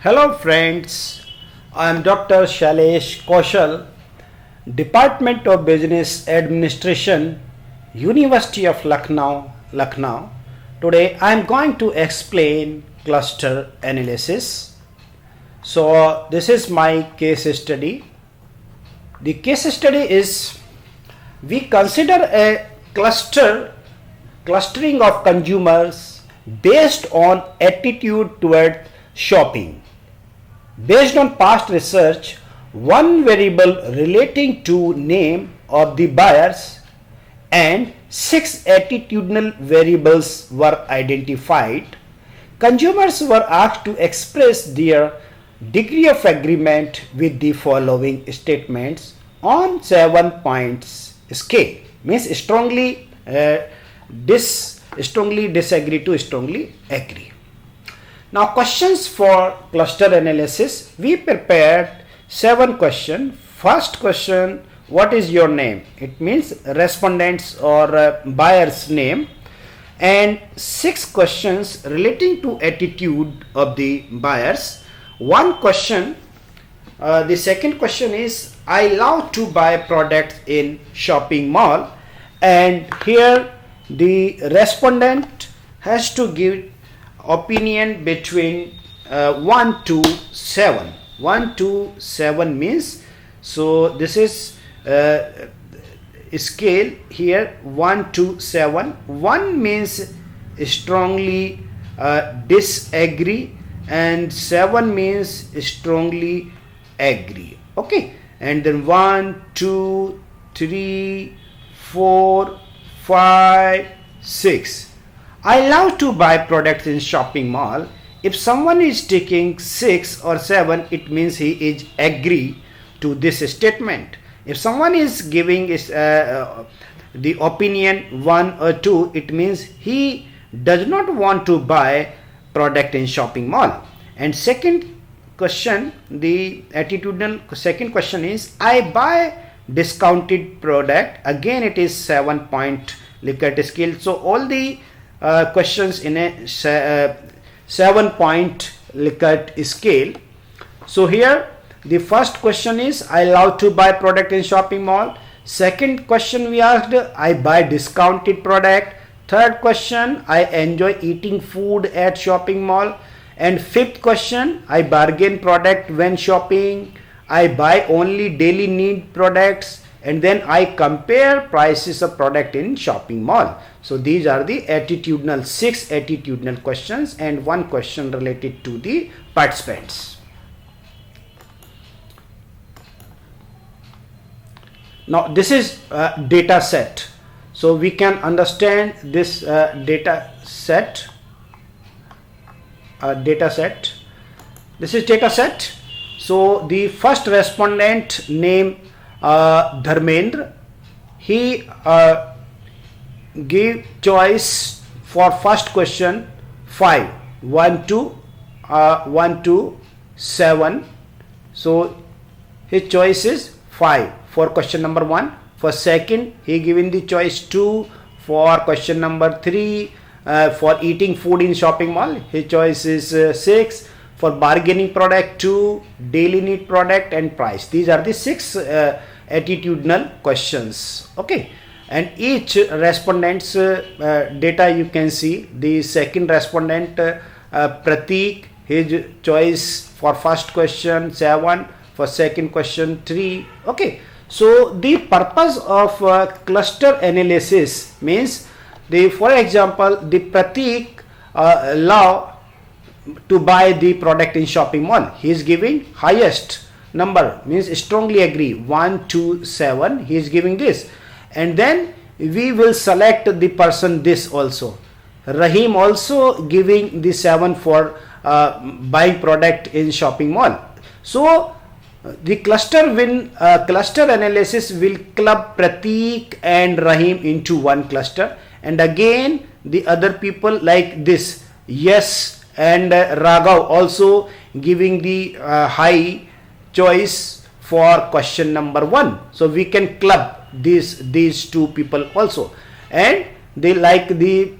Hello friends, I am Dr. Shailesh Kaushal, Department of Business Administration, University of Lucknow. Today I am going to explain cluster analysis. So this is my case study. The case study is we consider a clustering of consumers based on attitude toward shopping. Based on past research, one variable relating to name of the buyers and 6 attitudinal variables were identified. Consumers were asked to express their degree of agreement with the following statements on 7 points scale. Means strongly disagree to strongly agree. Now questions for cluster analysis. We prepared 7 questions. First question, what is your name? It means respondents or buyer's name. And 6 questions relating to attitude of the buyers. One question, the second question is, I love to buy products in shopping mall. And here the respondent has to give opinion between 1 to 7. 1 to 7 means, so this is scale here 1 to 7. 1 means strongly disagree and 7 means strongly agree. Okay, and then 1 2 3 4 5 6. I love to buy products in shopping mall. If someone is taking 6 or 7, it means he is agree to this statement. If someone is giving the opinion 1 or 2, it means he does not want to buy product in shopping mall. And second question, the attitudinal second question is, I buy discounted product. Again it is 7 point Likert scale. So all the questions in a 7 point Likert scale. So here the first question is, I love to buy product in shopping mall. Second question we asked, I buy discounted product. Third question, I enjoy eating food at shopping mall. And fifth question, I bargain product when shopping. I buy only daily need products. And then I compare prices of product in shopping mall. So these are the 6 attitudinal questions and 1 question related to the participants. Now this is data set. So we can understand this data set. This is data set. So the first respondent name Dharmendra, he gave choice for first question 5, 1 to 7. So his choice is 5 for question number 1. For second, he given the choice 2. For question number 3, for eating food in shopping mall, his choice is 6. For bargaining product 2, daily need product and price. These are the 6 attitudinal questions. Okay, and each respondent's data you can see. The second respondent Pratik, his choice for first question 7, for second question 3. Okay, so the purpose of cluster analysis means, for example, the Pratik love to buy the product in shopping mall. He is giving highest number, means strongly agree 1 to 7. He is giving this, and then we will select the person this also. Rahim also giving the 7 for buying product in shopping mall. So the cluster analysis will club Pratik and Rahim into one cluster, and again the other people like this, yes, and Raghav also giving the high choice for question number 1. So we can club these two people also, and they like the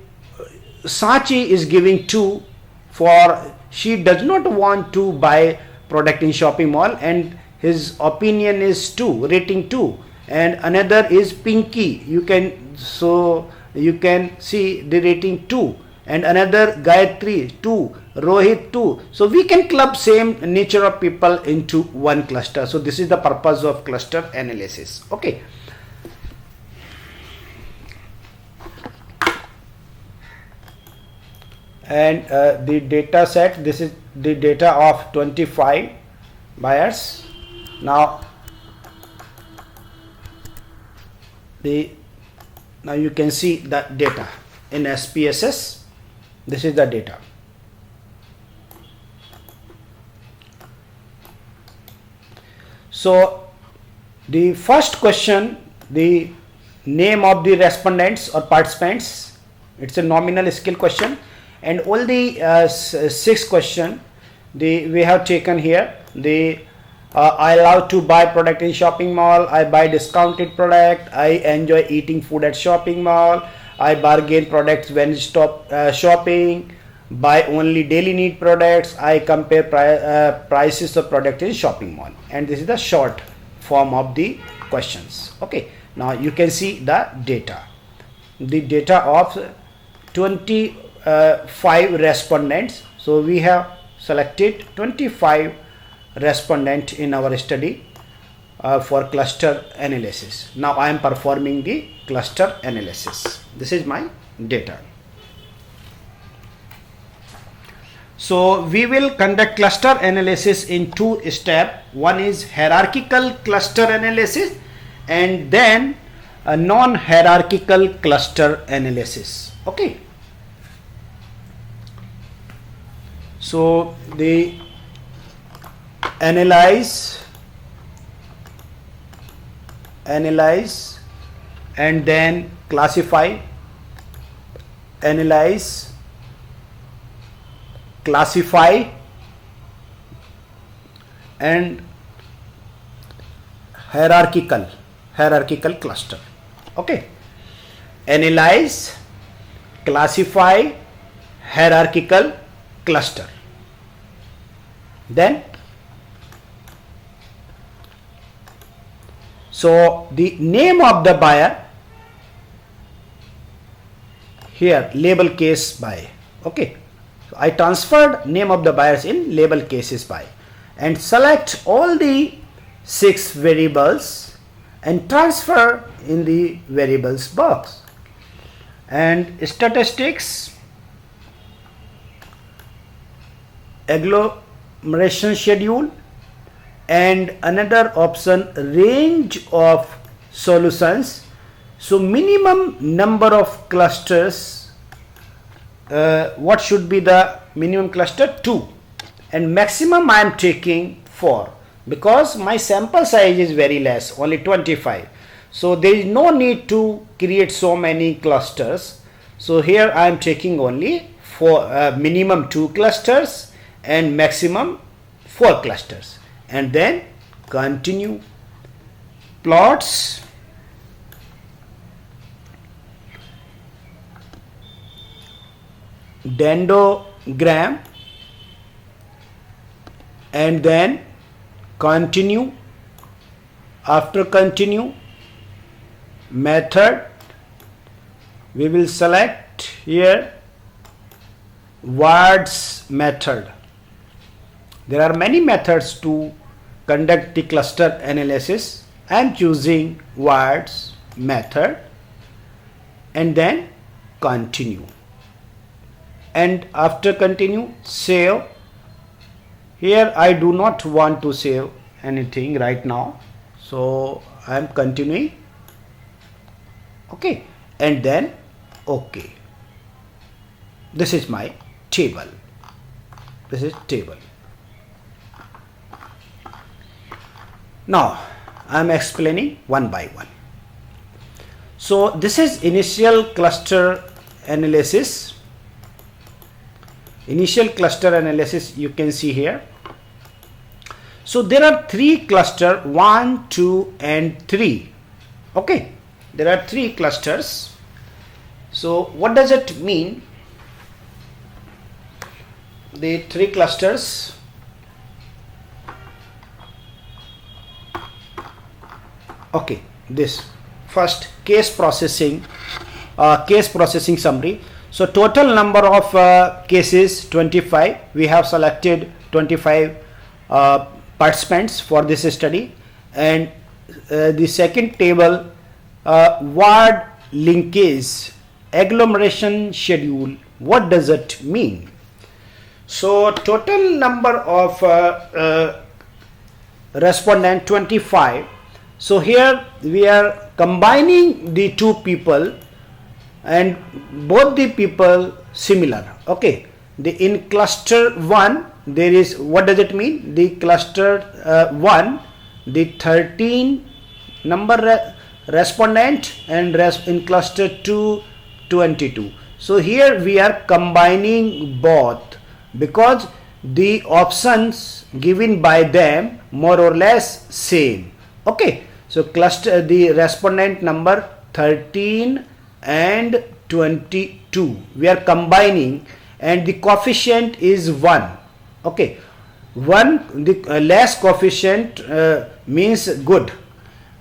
Sachi is giving 2 for she does not want to buy product in shopping mall, and his opinion is 2, rating 2. And another is Pinky, you can see the rating 2, and another Gayatri 2, Rohit 2. So we can club same nature of people into one cluster. So this is the purpose of cluster analysis. Okay. And the data set, this is the data of 25 buyers. Now you can see the data in SPSS. This is the data. So the first question, the name of the respondents or participants, it's a nominal skill question. And all the 6 question we have taken here. I love to buy product in shopping mall, I buy discounted product, I enjoy eating food at shopping mall, I bargain products when stop shopping, buy only daily need products, I compare prices of product in shopping mall. And this is the short form of the questions. Okay, now you can see the data of 25 respondents. So we have selected 25 respondent in our study for cluster analysis. Now I am performing the cluster analysis. This is my data. So we will conduct cluster analysis in 2 steps. One is hierarchical cluster analysis, and then a non-hierarchical cluster analysis. Okay. So the analyze and then classify, analyze, classify, and hierarchical cluster. Okay, analyze, classify, hierarchical cluster. Then so the name of the buyer here, label case by. Okay, so I transferred name of the buyers in label cases by, and select all the 6 variables and transfer in the variables box. And statistics, agglomeration schedule, and another option, range of solutions. So minimum number of clusters, what should be the minimum cluster? 2, and maximum I am taking 4, because my sample size is very less, only 25. So there is no need to create so many clusters. So here I am taking only 4, minimum 2 clusters and maximum 4 clusters. And then continue. Plots, dendrogram, and then continue. After continue, method, we will select here words method. There are many methods to conduct the cluster analysis. I am choosing words method, and then continue. And after continue, save. Here I do not want to save anything right now, so I am continuing. Okay, and then okay. This is my table. This is table. Now I am explaining one by one. So this is initial cluster analysis. Initial cluster analysis, you can see here. So there are 3 cluster, 1, 2 and 3. Okay, there are 3 clusters. So what does it mean? the three clusters. Okay, this first case processing summary. So total number of cases 25. We have selected 25 participants for this study, and the second table, ward linkage agglomeration schedule. What does it mean? So total number of respondent 25. So here we are combining the two people, and both the people similar. Okay, the in cluster 1 there is, what does it mean? The cluster 1, the 13 number respondent, and in cluster 2 22. So here we are combining both because the options given by them more or less same. Okay, so cluster, the respondent number 13 and 22 we are combining, and the coefficient is 1. Okay, 1, the less coefficient means good.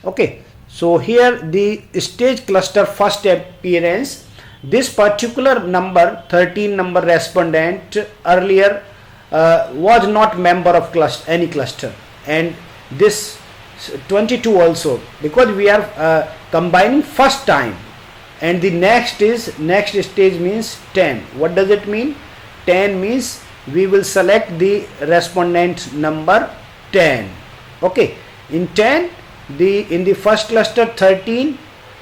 Okay, so here the stage cluster first appearance, this particular number 13 number respondent earlier was not member of any cluster, and this 22 also, because we are combining first time, and the next stage means 10. What does it mean? 10 means we will select the respondent number 10. Okay, in 10, in the first cluster 13,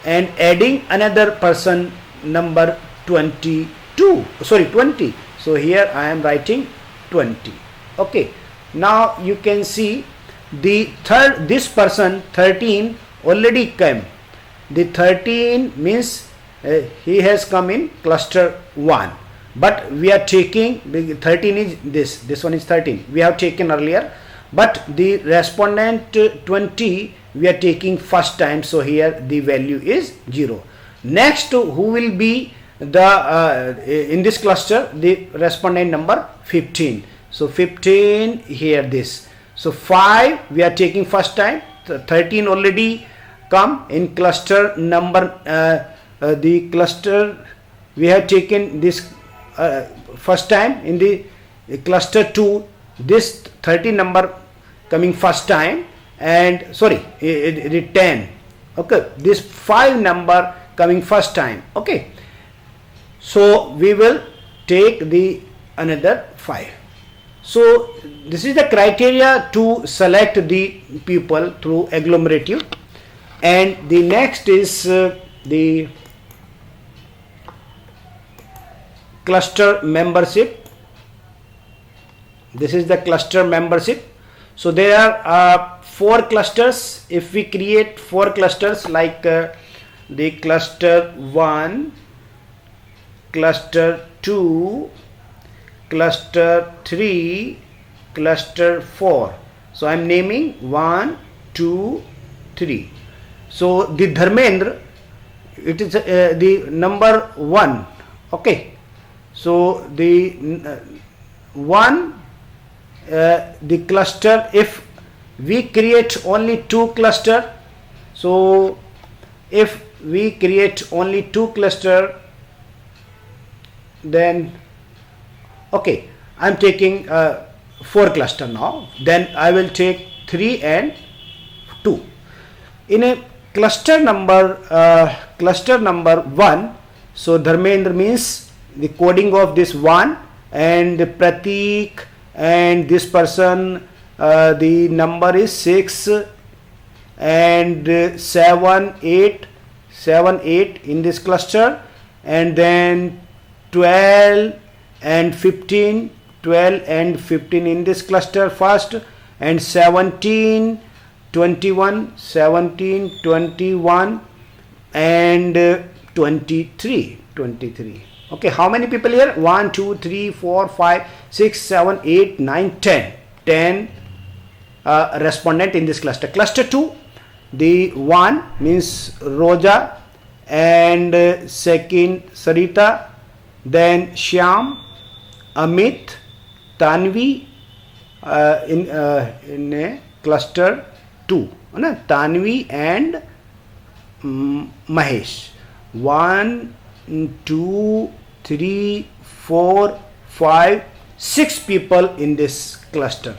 and adding another person number 20. So here I am writing 20. Okay, now you can see the this person 13 already came. The 13 means he has come in cluster 1, but we are taking the 13 is this one is 13 we have taken earlier, but the respondent 20 we are taking first time, so here the value is 0. Next, who will be the in this cluster, the respondent number 15. So 15 here this. So 5 we are taking first time, 13 already come in cluster number the cluster we have taken this first time in the cluster 2, this 13 number coming first time, and sorry, the 10. Okay, this 5 number coming first time. Okay, so we will take the another 5. So this is the criteria to select the people through agglomerative. And the next is the cluster membership. This is the cluster membership. So there are 4 clusters. If we create 4 clusters like the cluster 1, cluster 2, cluster 3, cluster 4. So I am naming 1, 2, 3. So the Dharmendra, it is the number 1. Okay, so the 1, the cluster, if we create only 2 cluster, so if we create only 2 cluster, then okay, I am taking 4 cluster now, then I will take 3 and 2. In a cluster number 1, so Dharmendra means the coding of this 1, and the Pratik and this person the number is 6 and 7, 8 in this cluster, and then 12 and 15 in this cluster first, and 17, 21 and 23. Okay, how many people here? 1, 2, 3, 4, 5, 6, 7, 8, 9, 10 respondent in this cluster. Cluster 2, the 1 means Roja, and second Sarita, then Shyam, Amit, Tanvi in a cluster 2, na? Tanvi and Mahesh. 1, 2, 3, 4, 5, 6 people in this cluster.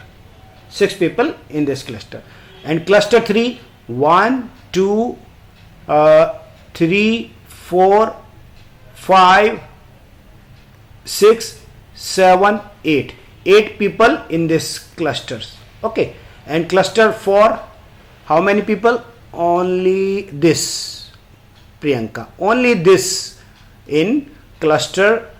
6 people in this cluster. And cluster 3, 1, 2, 3, 4, 5, 6, 7, 8. 8 people in this clusters. Okay. And cluster 4, how many people? Only this, Priyanka. Only this in cluster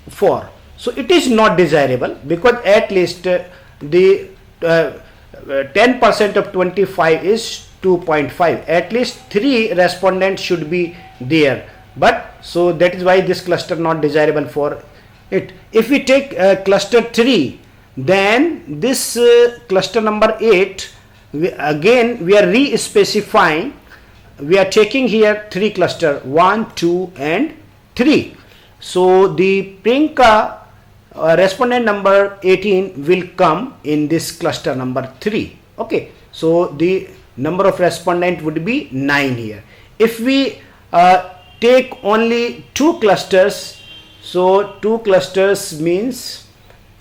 4. So it is not desirable, because at least the 10% of 25 is 2.5. At least 3 respondents should be there. But so that is why this cluster not desirable for it. If we take cluster 3, then this cluster number 8, we are re-specifying. We are taking here 3 cluster, 1, 2 and 3. So the Priyanka respondent number 18 will come in this cluster number 3. Okay. So the number of respondent would be 9 here. If we take only 2 clusters, so 2 clusters means,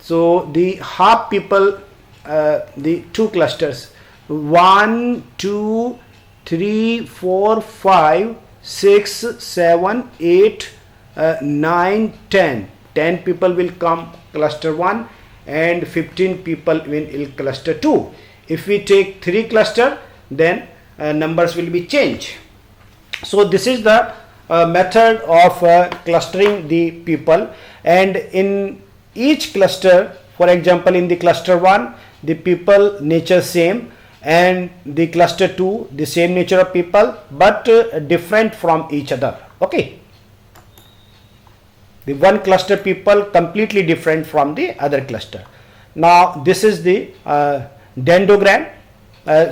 so the half people, the 2 clusters, 1, 2, 3, 4, 5, 6, 7, 8, 9, 10. 10 people will come cluster 1 and 15 people in cluster 2. If we take 3 cluster, then numbers will be changed. So this is the method of clustering the people. And in each cluster, for example, in the cluster 1, the people nature same, and the cluster 2, the same nature of people, but different from each other. Okay. The one cluster people completely different from the other cluster. Now this is the dendrogram.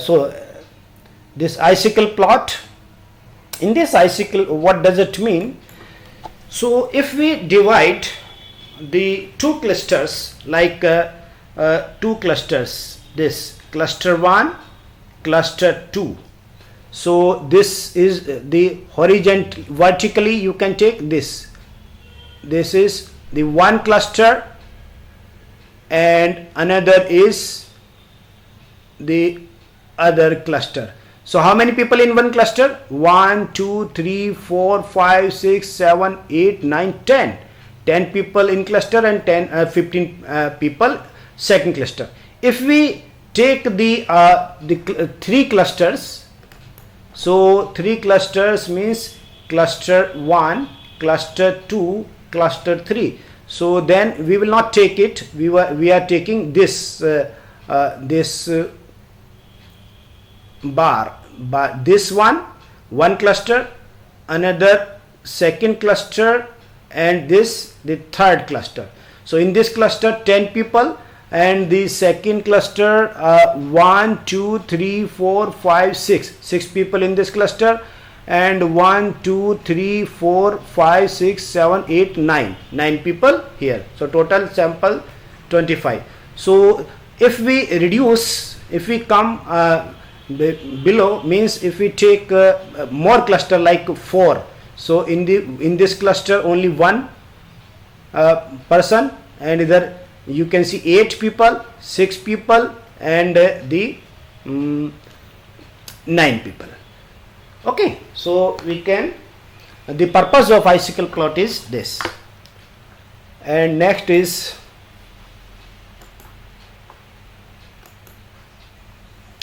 So this icicle plot. In this icicle, what does it mean? So if we divide the 2 clusters, like 2 clusters, this cluster 1, cluster 2. So this is the horizontal, vertically you can take this. This is the one cluster and another is the other cluster. So how many people in one cluster? 1, 2, 3, 4, 5, 6, 7, 8, 9, 10. 10 people in cluster and 15 people second cluster. If we take the 3 clusters, so 3 clusters means cluster 1, cluster 2, cluster 3. So then we will not take it. We are taking this bar, this one cluster, another second cluster, and this the third cluster. So in this cluster 10 people, and the second cluster 1, 2, 3, 4, 5, 6 people in this cluster, and 1, 2, 3, 4, 5, 6, 7, 8, 9 people here. So total sample 25. So if we reduce, if we come below, means if we take more cluster like 4, so in this cluster only one person, and either you can see 8 people, 6 people, and the 9 people. Okay, so we can, the purpose of icicle plot is this. And next is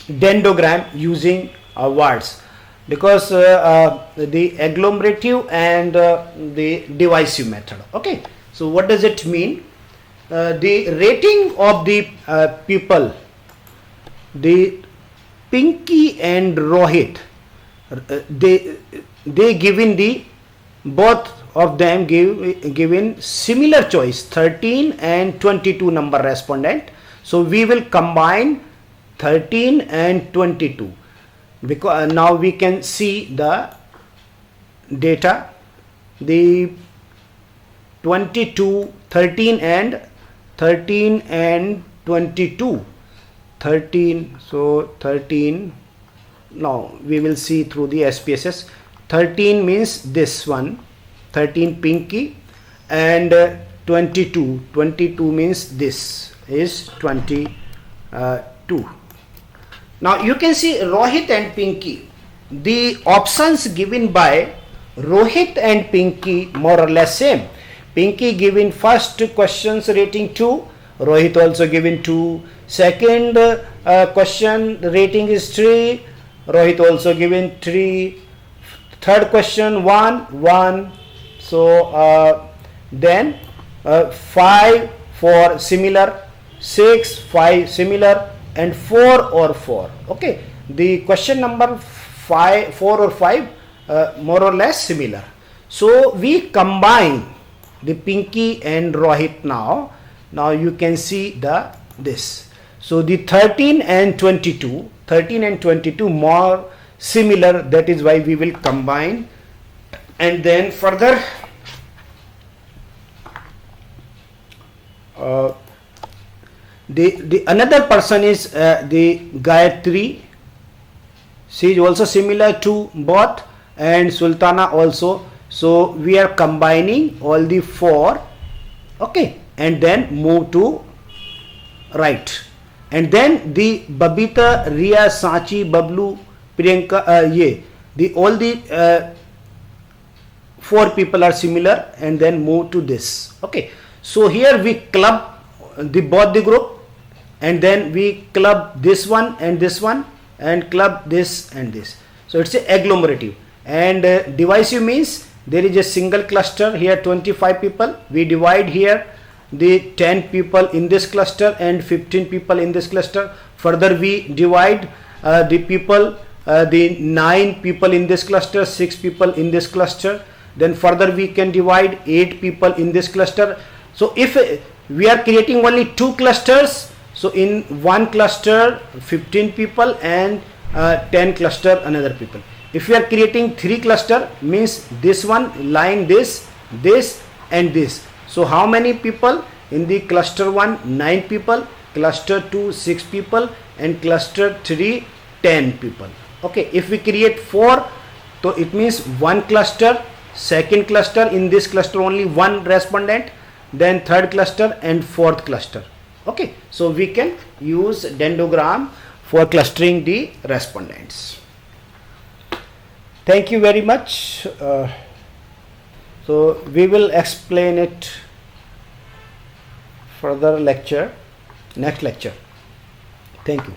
dendrogram using words, because the agglomerative and the divisive method. Okay, so what does it mean? The rating of the people, the Pinky and Rohit, they given the, both of them given similar choice, 13 and 22 number respondent. So we will combine 13 and 22, because now we can see the data. The 22, 13 and 13 and 22. 13, so 13, now we will see through the SPSS. 13 means this one, 13 pinky, and 22 means this is 22. Now you can see Rohit and Pinky. The options given by Rohit and Pinky more or less same. Pinky given first questions rating 2, Rohit also given 2. Second question rating is 3, Rohit also given 3. Third question 1. So then 5 for similar, 6, 5 similar, and 4 or 4. Okay, the question number 4 or 5 more or less similar. So we combine the Pinky and Rohit now. Now you can see this. So the 13 and 22 more similar, that is why we will combine. And then further the another person is the Gayatri. She is also similar to both, and Sultana also. So we are combining all the 4, okay, and then move to right. And then the Babita, Ria, Sachi, Bablu, Priyanka, all the 4 people are similar, and then move to this. Okay, so here we club both the group, and then we club this one, and club this and this. So it's a agglomerative. And divisive means there is a single cluster here, 25 people. We divide here the 10 people in this cluster and 15 people in this cluster. Further we divide the people, the 9 people in this cluster, 6 people in this cluster. Then further we can divide 8 people in this cluster. So if we are creating only 2 clusters, so in one cluster 15 people, and 10 cluster another people. If we are creating 3 cluster, means this one line, this and this. So how many people in the cluster 1? 9 people, cluster 2 6 people, and cluster 3 10 people. Okay, if we create 4, so it means one cluster, second cluster, in this cluster only one respondent, then third cluster and fourth cluster. Okay, so we can use dendrogram for clustering the respondents. Thank you very much. So we will explain it further next lecture. Thank you.